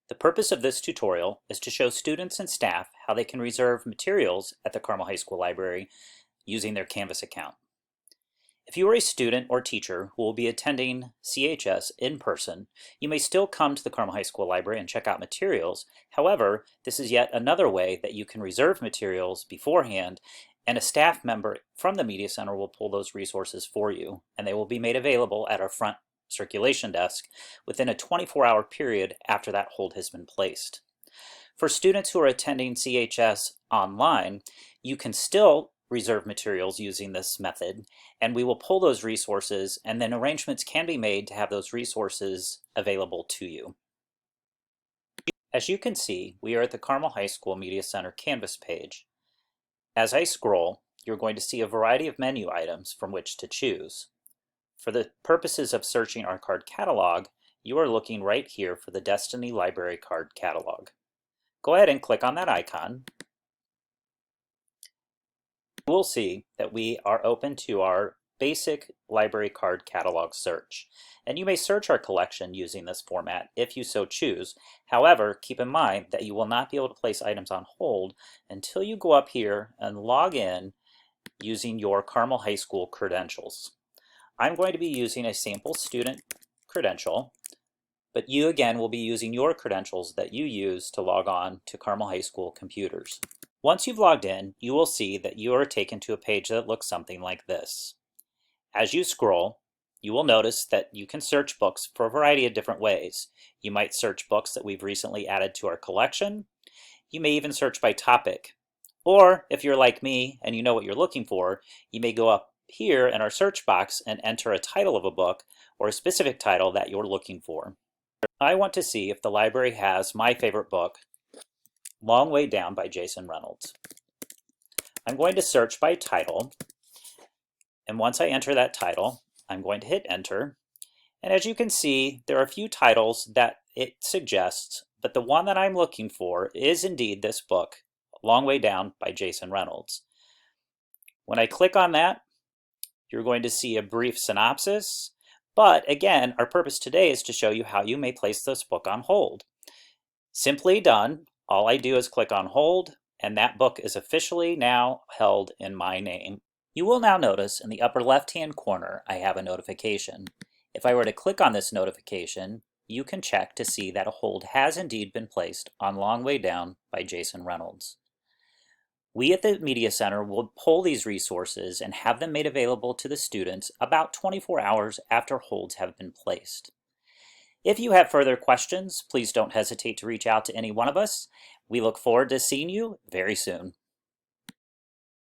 The purpose of this tutorial is to show students and staff how they can reserve materials at the Carmel High School Library using their Canvas account. If you are a student or teacher who will be attending CHS in person, you may still come to the Carmel High School Library and check out materials. However, this is yet another way that you can reserve materials beforehand, and a staff member from the Media Center will pull those resources for you, and they will be made available at our front circulation desk within a 24-hour period after that hold has been placed. For students who are attending CHS online, you can still reserve materials using this method, and we will pull those resources, and then arrangements can be made to have those resources available to you. As you can see, we are at the Carmel High School Media Center Canvas page. As I scroll, you're going to see a variety of menu items from which to choose. For the purposes of searching our card catalog, you are looking right here for the Destiny Library Card Catalog. Go ahead and click on that icon. You will see that we are open to our basic library card catalog search, and you may search our collection using this format if you so choose. However, keep in mind that you will not be able to place items on hold until you go up here and log in using your Carmel High School credentials. I'm going to be using a sample student credential, but you again will be using your credentials that you use to log on to Carmel High School computers. Once you've logged in, you will see that you are taken to a page that looks something like this. As you scroll, you will notice that you can search books for a variety of different ways. You might search books that we've recently added to our collection. You may even search by topic. Or if you're like me and you know what you're looking for, you may go up here in our search box and enter a title of a book or a specific title that you're looking for. I want to see if the library has my favorite book, Long Way Down by Jason Reynolds. I'm going to search by title, and once I enter that title, I'm going to hit enter. And as you can see, there are a few titles that it suggests, but the one that I'm looking for is indeed this book, Long Way Down by Jason Reynolds. When I click on that, you're going to see a brief synopsis, but again, our purpose today is to show you how you may place this book on hold. Simply done. All I do is click on hold, and that book is officially now held in my name. You will now notice in the upper left-hand corner I have a notification. If I were to click on this notification, you can check to see that a hold has indeed been placed on Long Way Down by Jason Reynolds. We at the Media Center will pull these resources and have them made available to the students about 24 hours after holds have been placed. If you have further questions, please don't hesitate to reach out to any one of us. We look forward to seeing you very soon.